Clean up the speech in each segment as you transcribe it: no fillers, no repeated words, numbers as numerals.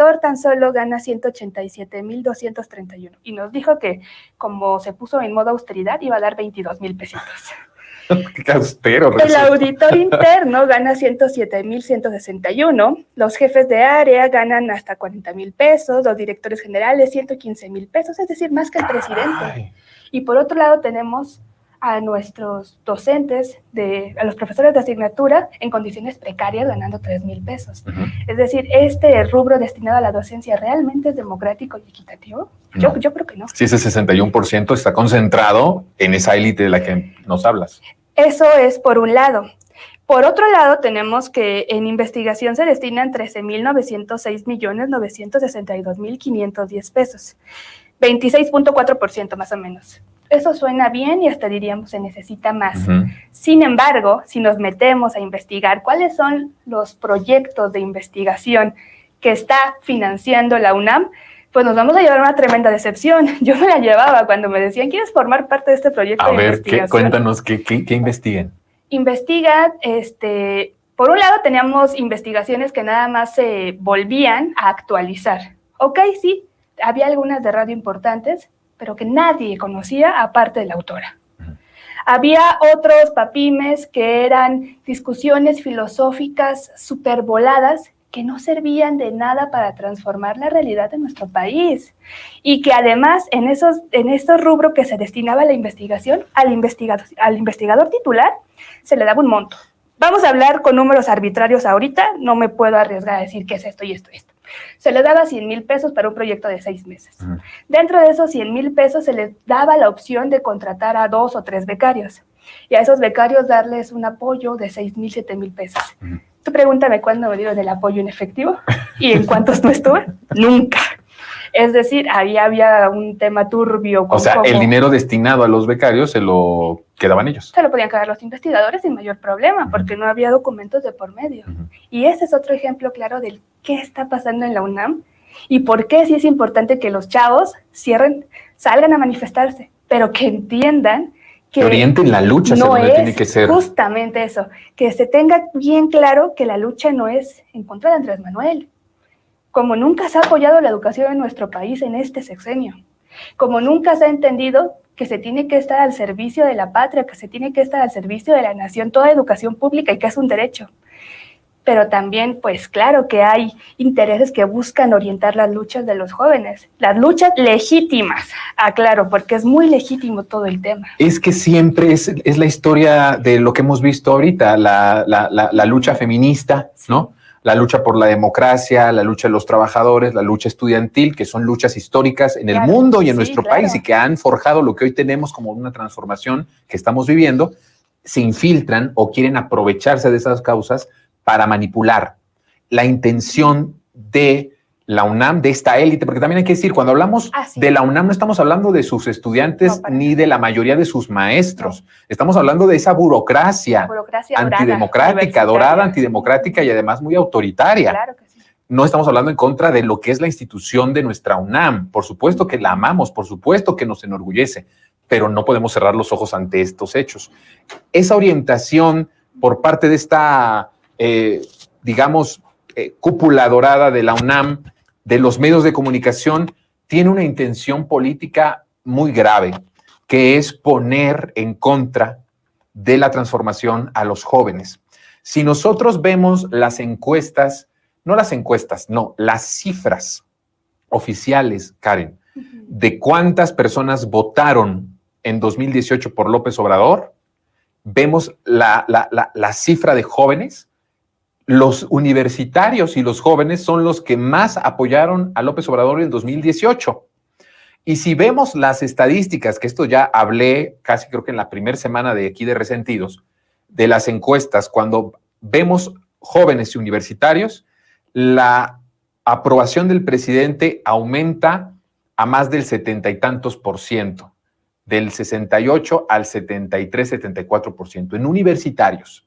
director tan solo gana 187,231 y nos dijo que como se puso en modo austeridad iba a dar 22,000 pesitos. Qué austero. El auditor interno gana 107,161, los jefes de área ganan hasta 40,000 pesos, los directores generales 115,000 pesos, es decir, más que el presidente. Ay. Y por otro lado tenemos a nuestros docentes, a los profesores de asignatura en condiciones precarias ganando 3,000 pesos. Uh-huh. Es decir, ¿este rubro destinado a la docencia realmente es democrático y equitativo? No. Yo creo que no. Sí, ese 61% está concentrado en esa élite de la que nos hablas. Eso es por un lado. Por otro lado, tenemos que en investigación se destinan 13,906,962,510 pesos, 26.4% más o menos. Eso suena bien y hasta diríamos se necesita más. Uh-huh. Sin embargo, si nos metemos a investigar cuáles son los proyectos de investigación que está financiando la UNAM, pues nos vamos a llevar una tremenda decepción. Yo me la llevaba cuando me decían, ¿quieres formar parte de este proyecto de investigación? Cuéntanos, ¿qué investiguen? Investigan, por un lado teníamos investigaciones que nada más se volvían a actualizar. Ok, sí, había algunas de radio importantes, pero que nadie conocía aparte de la autora. Uh-huh. Había otros papimes que eran discusiones filosóficas supervoladas que no servían de nada para transformar la realidad de nuestro país y que además en estos rubros que se destinaba a la investigación, al investigador titular se le daba un monto. Vamos a hablar con números arbitrarios ahorita, no me puedo arriesgar a decir qué es esto y esto y esto. Se le daba 100,000 pesos para un proyecto de 6 meses. Uh-huh. Dentro de esos 100,000 pesos se les daba la opción de contratar a 2 o 3 becarios y a esos becarios darles un apoyo de 6,000, 7,000 pesos. Uh-huh. Tú pregúntame cuándo me dieron el apoyo en efectivo y en cuántos no estuve. Nunca. Es decir, ahí había un tema turbio. O sea, el dinero destinado a los becarios se lo quedaban ellos. Se lo podían quedar los investigadores sin mayor problema, porque no había documentos de por medio. Uh-huh. Y ese es otro ejemplo claro del qué está pasando en la UNAM y por qué sí es importante que los chavos salgan a manifestarse, pero que entiendan que orienten la lucha hacia donde tiene que ser. Justamente eso, que se tenga bien claro que la lucha no es en contra de Andrés Manuel. Como nunca se ha apoyado la educación en nuestro país en este sexenio, como nunca se ha entendido que se tiene que estar al servicio de la patria, que se tiene que estar al servicio de la nación, toda educación pública y que es un derecho. Pero también, pues claro que hay intereses que buscan orientar las luchas de los jóvenes, las luchas legítimas, aclaro, porque es muy legítimo todo el tema. Es que siempre es la historia de lo que hemos visto ahorita, la lucha feminista, ¿no? La lucha por la democracia, la lucha de los trabajadores, la lucha estudiantil, que son luchas históricas en el mundo y en nuestro país y que han forjado lo que hoy tenemos como una transformación que estamos viviendo, se infiltran o quieren aprovecharse de esas causas para manipular la intención de la UNAM, de esta élite, porque también hay que decir, cuando hablamos de la UNAM no estamos hablando de sus estudiantes ni de la mayoría de sus maestros, estamos hablando de esa burocracia antidemocrática, dorada, antidemocrática y además muy autoritaria. Claro que sí. No estamos hablando en contra de lo que es la institución de nuestra UNAM, por supuesto que la amamos, por supuesto que nos enorgullece, pero no podemos cerrar los ojos ante estos hechos. Esa orientación por parte de esta cúpula dorada de la UNAM, de los medios de comunicación, tiene una intención política muy grave, que es poner en contra de la transformación a los jóvenes. Si nosotros vemos las cifras oficiales, Karen, de cuántas personas votaron en 2018 por López Obrador, vemos la cifra de jóvenes. Los universitarios y los jóvenes son los que más apoyaron a López Obrador en 2018. Y si vemos las estadísticas, que esto ya hablé casi creo que en la primera semana de aquí de Resentidos, de las encuestas, cuando vemos jóvenes y universitarios, la aprobación del presidente aumenta a más del 70 y tantos %, del 68 al 73, 74%, en universitarios.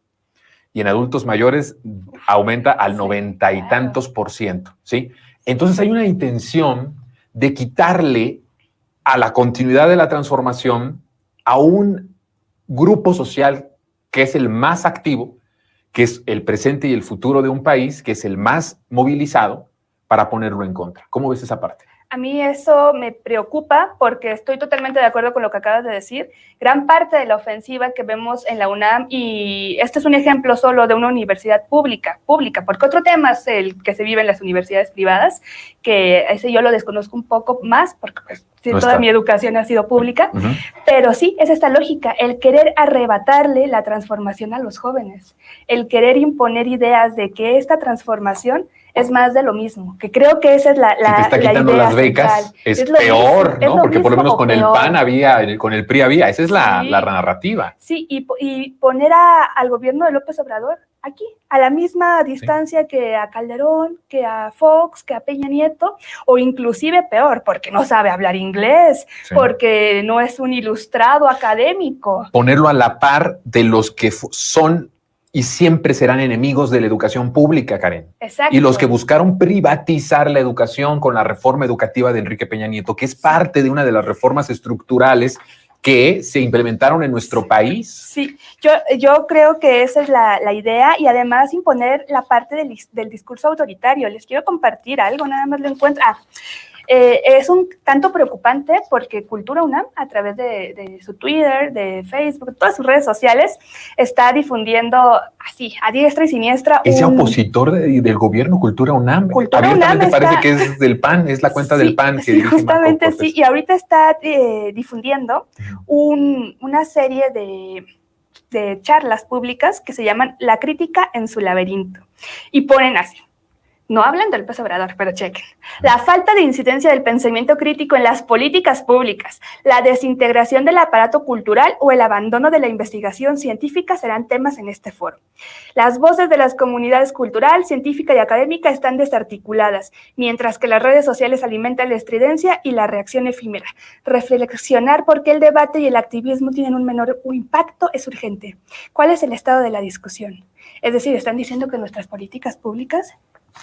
Y en adultos mayores aumenta al 90 y tantos %, ¿sí? Entonces hay una intención de quitarle a la continuidad de la transformación a un grupo social que es el más activo, que es el presente y el futuro de un país, que es el más movilizado, para ponerlo en contra. ¿Cómo ves esa parte? A mí eso me preocupa porque estoy totalmente de acuerdo con lo que acabas de decir. Gran parte de la ofensiva que vemos en la UNAM, y este es un ejemplo solo de una universidad pública, porque otro tema es el que se vive en las universidades privadas, que ese yo lo desconozco un poco más porque pues, No toda está. mi educación ha sido pública, pero sí, es esta lógica, el querer arrebatarle la transformación a los jóvenes, el querer imponer ideas de que esta transformación es más de lo mismo, que creo que esa es la Si te está quitando idea las becas, central. es lo peor, mismo, ¿no? Porque por lo menos con el peor. PAN había, con el PRI había, esa es la narrativa. Sí, y poner al gobierno de López Obrador aquí, a la misma distancia que a Calderón, que a Fox, que a Peña Nieto, o inclusive peor, porque no sabe hablar inglés, porque no es un ilustrado académico. Ponerlo a la par de los que son y siempre serán enemigos de la educación pública, Karen. Exacto. Y los que buscaron privatizar la educación con la reforma educativa de Enrique Peña Nieto, que es parte de una de las reformas estructurales que se implementaron en nuestro país. Sí, yo creo que esa es la idea, y además imponer la parte del discurso autoritario. Les quiero compartir algo, nada más lo encuentro. Es un tanto preocupante porque Cultura UNAM, a través de su Twitter, de Facebook, todas sus redes sociales, está difundiendo así, a diestra y siniestra. ¿Es opositor del gobierno Cultura UNAM? Cultura Abiertamente UNAM parece que es del PAN, es la cuenta del PAN. Sí, justamente sí, y ahorita está difundiendo una serie de charlas públicas que se llaman La crítica en su laberinto, y ponen así. No hablan del López Obrador, pero chequen. La falta de incidencia del pensamiento crítico en las políticas públicas, la desintegración del aparato cultural o el abandono de la investigación científica serán temas en este foro. Las voces de las comunidades cultural, científica y académica están desarticuladas, mientras que las redes sociales alimentan la estridencia y la reacción efímera. Reflexionar por qué el debate y el activismo tienen un menor impacto es urgente. ¿Cuál es el estado de la discusión? Es decir, están diciendo que nuestras políticas públicas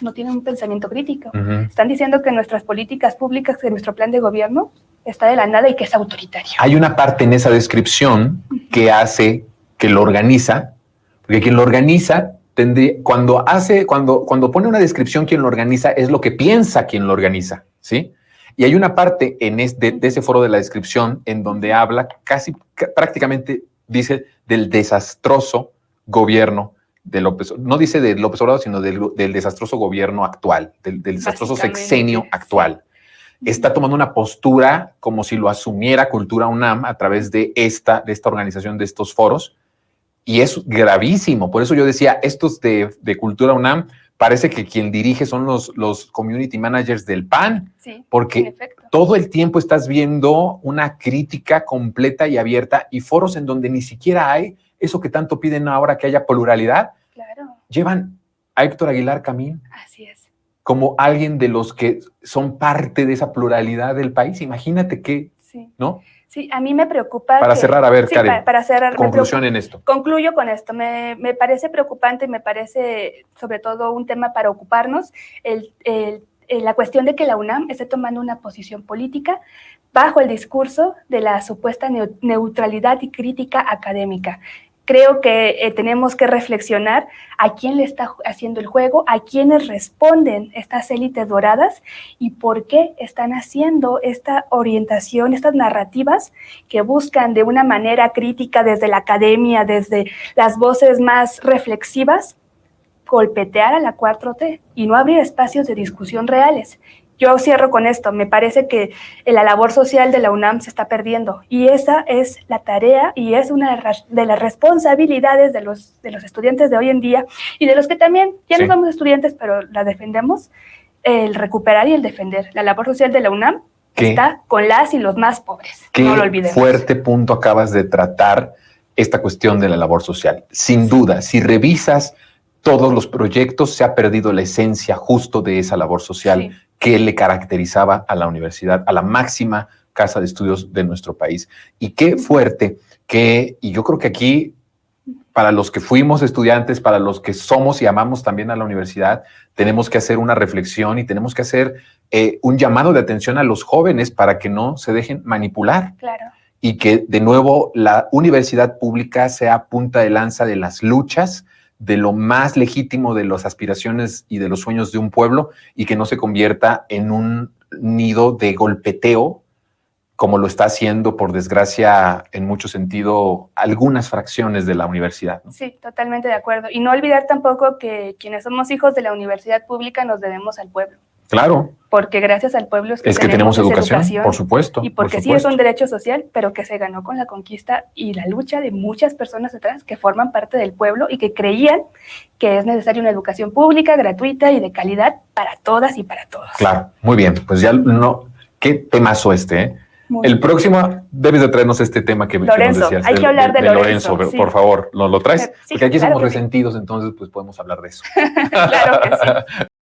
no tienen un pensamiento crítico. Están diciendo que nuestras políticas públicas, que nuestro plan de gobierno está de la nada y que es autoritario. Hay una parte en esa descripción que hace, que lo organiza, porque quien lo organiza tendría, cuando pone una descripción, quien lo organiza es lo que piensa quien lo organiza, ¿sí? Y hay una parte de ese foro de la descripción en donde habla prácticamente dice del desastroso gobierno de López, no dice de López Obrador, sino del desastroso gobierno actual, del desastroso sexenio actual. Está tomando una postura como si lo asumiera Cultura UNAM a través de esta organización, de estos foros, y es gravísimo. Por eso yo decía, estos de Cultura UNAM, parece que quien dirige son los community managers del PAN, sí, porque todo el tiempo estás viendo una crítica completa y abierta, y foros en donde ni siquiera hay eso que tanto piden ahora, que haya pluralidad. Claro. Llevan a Héctor Aguilar Camín. Así es. Como alguien de los que son parte de esa pluralidad del país. Imagínate que, ¿no? Sí, a mí me preocupa. Para cerrar, a ver, Karen, para cerrar, conclusión en esto. Concluyo con esto. Me parece preocupante, me parece sobre todo un tema para ocuparnos, la cuestión de que la UNAM esté tomando una posición política bajo el discurso de la supuesta neutralidad y crítica académica. Creo que tenemos que reflexionar a quién le está haciendo el juego, a quiénes responden estas élites doradas y por qué están haciendo esta orientación, estas narrativas que buscan de una manera crítica desde la academia, desde las voces más reflexivas, golpetear a la 4T y no abrir espacios de discusión reales. Yo cierro con esto, me parece que la labor social de la UNAM se está perdiendo, y esa es la tarea y es una de las responsabilidades de los estudiantes de hoy en día, y de los que también ya no somos estudiantes, pero la defendemos, el recuperar y el defender. La labor social de la UNAM está con las y los más pobres, no lo olvidemos. Qué fuerte punto acabas de tratar esta cuestión de la labor social. Sin duda, si revisas todos los proyectos, se ha perdido la esencia justo de esa labor social que le caracterizaba a la universidad, a la máxima casa de estudios de nuestro país. Y qué fuerte y yo creo que aquí, para los que fuimos estudiantes, para los que somos y amamos también a la universidad, tenemos que hacer una reflexión y tenemos que hacer un llamado de atención a los jóvenes para que no se dejen manipular. Claro. Y que, de nuevo, la universidad pública sea punta de lanza de las luchas de lo más legítimo de las aspiraciones y de los sueños de un pueblo y que no se convierta en un nido de golpeteo, como lo está haciendo, por desgracia, en mucho sentido, algunas fracciones de la universidad, ¿no? Sí, totalmente de acuerdo. Y no olvidar tampoco que quienes somos hijos de la universidad pública nos debemos al pueblo. Claro. Porque gracias al pueblo es que tenemos educación, por supuesto. Y porque sí es un derecho social, pero que se ganó con la conquista y la lucha de muchas personas atrás que forman parte del pueblo y que creían que es necesaria una educación pública, gratuita y de calidad para todas y para todos. Claro, muy bien. Pues ya no, qué temazo ¿eh? El próximo debes de traernos este tema que nos decías. Hay que hablar de Lorenzo. Sí. Por favor, ¿nos lo traes? Sí, porque aquí claro somos resentidos, entonces pues podemos hablar de eso. Claro que sí.